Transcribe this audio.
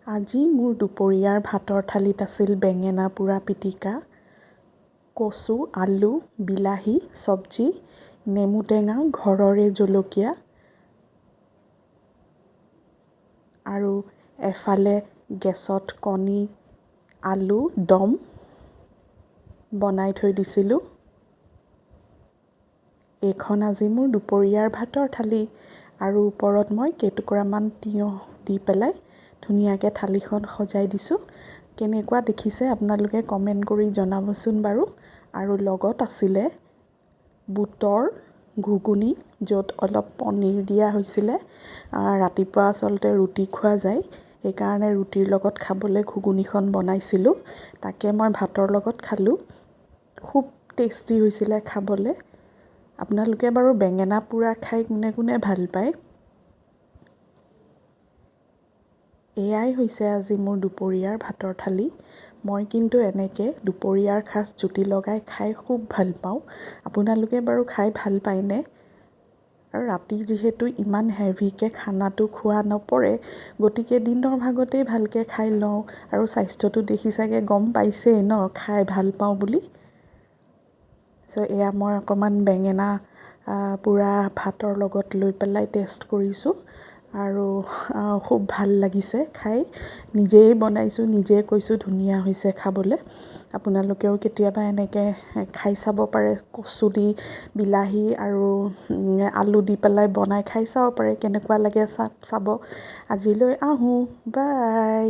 আজি মোৰ দুপৰীয়াৰ ভাতৰ থালিত আছিল বেঙেনা পোৰা পিটিকা, কচু, আলু, বিলাহী চব্জি, নেমু টেঙা, ঘৰৰে জলকীয়া আৰু এফালে গেছত কণী, আলু দম বনাই থৈ দিছিলোঁ। এইখন আজি মোৰ দুপৰীয়াৰ ভাতৰ থালি আৰু ওপৰত মই কেইটুকুৰামান তিয়ঁহ দি পেলাই ধুনীয়াকৈ থালিখন সজাই দিছোঁ। কেনেকুৱা দেখিছে আপোনালোকে কমেণ্ট কৰি জনাবচোন বাৰু। আৰু লগত আছিলে বুটৰ ঘুগুনি, য'ত অলপ পনীৰ দিয়া হৈছিলে। ৰাতিপুৱা আচলতে ৰুটি খোৱা যায়, সেইকাৰণে ৰুটিৰ লগত খাবলৈ ঘুগুনিখন বনাইছিলোঁ। তাকে মই ভাতৰ লগত খালোঁ। খুব টেষ্টি হৈছিলে খাবলৈ। আপোনালোকে বাৰু বেঙেনা পোৰা খাই কোনে কোনে ভাল পায়? এয়াই হৈছে আজি মোৰ দুপৰীয়াৰ ভাতৰ থালি। মই কিন্তু এনেকৈ দুপৰীয়াৰ সাঁজ জুতি লগাই খাই খুব ভাল পাওঁ। আপোনালোকে বাৰু খাই ভাল পায়নে? আৰু ৰাতি যিহেতু ইমান হেভিকৈ খানাটো খোৱা নপৰে, গতিকে দিনৰ ভাগতেই ভালকৈ খাই লওঁ। আৰু স্বাস্থ্যটো দেখি চাগে গম পাইছেই ন, খাই ভাল পাওঁ বুলি। এয়া মই অকণমান বেঙেনা পোৰা ভাতৰ লগত লৈ পেলাই টেষ্ট কৰিছোঁ আৰু খুব ভাল লাগিছে খাই। নিজেই বনাইছোঁ, নিজেই কৈছোঁ ধুনীয়া হৈছে খাবলৈ। আপোনালোকেও কেতিয়াবা এনেকৈ খাই চাব পাৰে। কচু দি, বিলাহী আৰু আলু দি পেলাই বনাই খাই চাব পাৰে, কেনেকুৱা লাগে চাব। আজিলৈ আহোঁ, বাই।